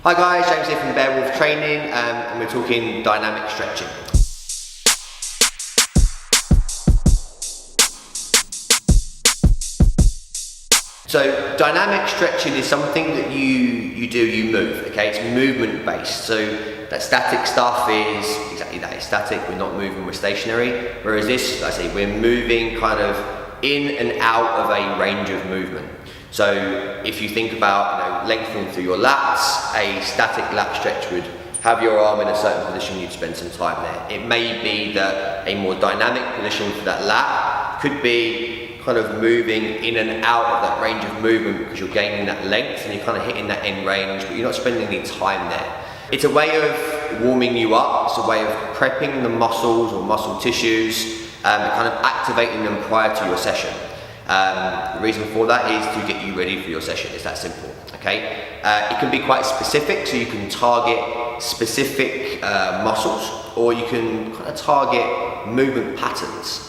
Hi guys, James here from Beowulf Training, and we're talking dynamic stretching. So dynamic stretching is something that you move, okay? It's movement based. So that static stuff is exactly that, it's static, we're not moving, we're stationary. Whereas this, like I say, we're moving kind of in and out of a range of movement. So if you think about lengthening through your lats, a static lat stretch would have your arm in a certain position, you'd spend some time there. It may be that a more dynamic position for that lat could be kind of moving in and out of that range of movement because you're gaining that length and you're kind of hitting that end range, but you're not spending any time there. It's a way of warming you up, it's a way of prepping the muscles or muscle tissues and kind of activating them prior to your session. The reason for that is to get you ready for your session. It's that simple, okay? It can be quite specific, so you can target specific muscles, or you can kind of target movement patterns.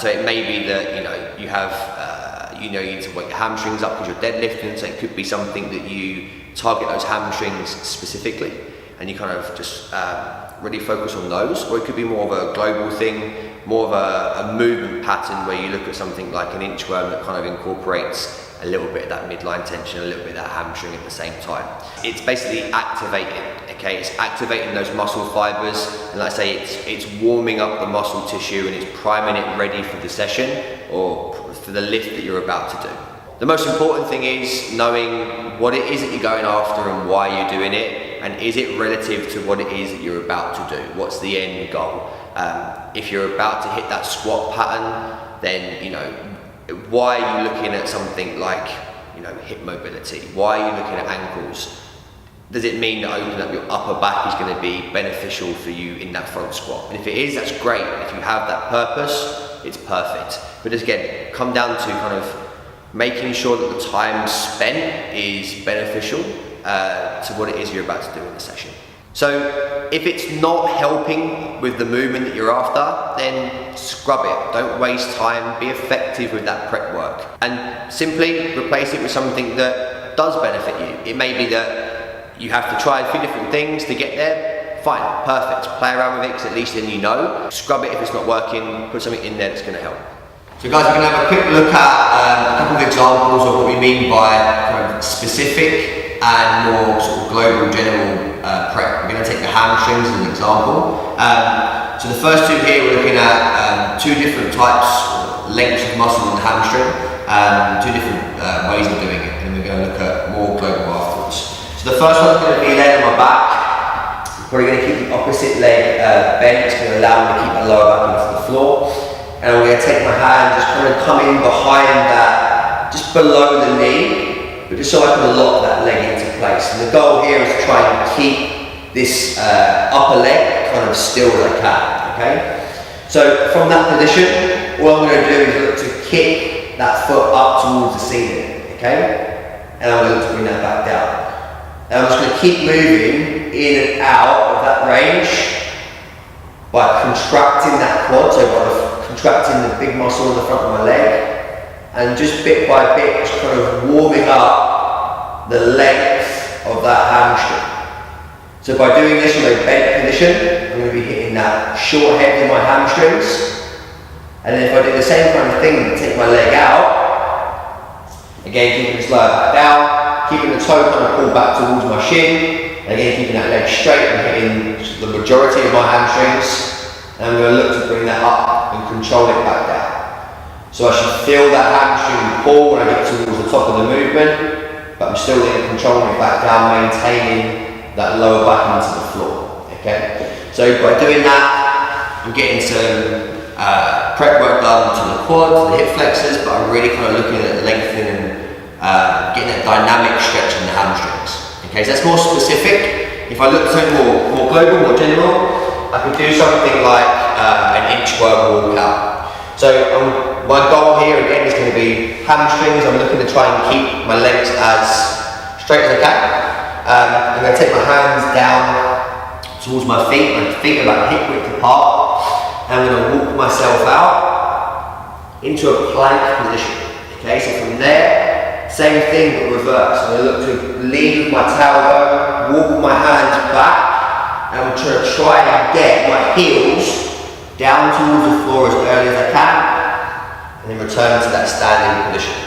So it may be that you have you need to wake your hamstrings up because you're deadlifting, so it could be something that you target those hamstrings specifically, and you kind of just really focus on those. Or it could be more of a global thing, more of a movement pattern where you look at something like an inchworm that kind of incorporates a little bit of that midline tension, a little bit of that hamstring at the same time. It's basically activating, okay? It's activating those muscle fibers, and like I say, it's warming up the muscle tissue and it's priming it ready for the session or for the lift that you're about to do. The most important thing is knowing what it is that you're going after and why you're doing it, and is it relative to what it is that you're about to do? What's the end goal? If you're about to hit that squat pattern, then why are you looking at something like hip mobility? Why are you looking at ankles? Does it mean that opening up your upper back is going to be beneficial for you in that front squat? And if it is, that's great. If you have that purpose, it's perfect. But again, come down to kind of making sure that the time spent is beneficial to what it is you're about to do in the session. So if it's not helping with the movement that you're after, then scrub it. Don't waste time, be effective with that prep work. And simply replace it with something that does benefit you. It may be that you have to try a few different things to get there. Fine, perfect. Play around with it because at least then you know. Scrub it if it's not working, put something in there that's going to help. So guys, we're going to have a quick look at a couple of examples of what we mean by kind of specific and more sort of global general prep. We're going to take the hamstrings as an example. So the first two here, we're looking at two different types, lengths of muscle in the hamstring, two different ways of doing it, and we're going to look at more global afterwards. So the first one's going to be laying on my back. I'm probably going to keep the opposite leg bent. It's going to allow me to keep my lower back onto the floor. And I'm going to take my hand, just kind of come in behind that, just below the knee, but just so I can lock that leg into place. And the goal here is to try and keep this upper leg kind of still as I can, okay? So from that position, all I'm going to do is look to kick that foot up towards the ceiling, okay? And I'm going to bring that back down. And I'm just going to keep moving in and out of that range by contracting that quad, so by contracting the big muscle in the front of my leg, and just bit by bit, just kind of warming up the length of that hamstring. So by doing this in a bent position, I'm going to be hitting that short head in my hamstrings. And then if I do the same kind of thing and take my leg out, again keeping this lower back down, keeping the toe kind of pulled back towards my shin, and again keeping that leg straight and hitting the majority of my hamstrings. And I'm going to look to bring that up and control it back down. So I should feel that hamstring pull when I get towards the top of the movement, but I'm still in controlling it back down, maintaining that lower back into the floor, okay? So by doing that, I'm getting some prep work done to the quad, to the hip flexors, but I'm really kind of looking at lengthening and getting that dynamic stretch in the hamstrings, okay? So that's more specific. If I look at something more global, more general, I could do something like an inchworm walkout. So my goal here again is going to be hamstrings. I'm looking to try and keep my legs as straight as I can. I'm going to take my hands down towards my feet. My feet are about hip width apart. And I'm going to walk myself out into a plank position. Okay, so from there, same thing but reverse. I'm going to look to lead with my tailbone walk my hands back and I'm trying to get my heels down towards the floor as early as I can, and then return to that standing position.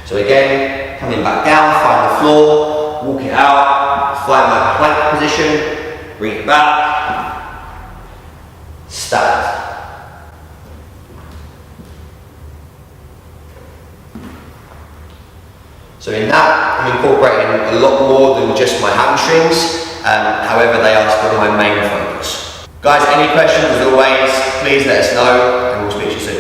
So again, coming back down, find the floor, walk it out, find my plank position, bring it back, stand. So in that, I'm incorporating a lot more than just my hamstrings, however they are still my main focus. Guys, any questions as always, please let us know and we'll speak to you soon.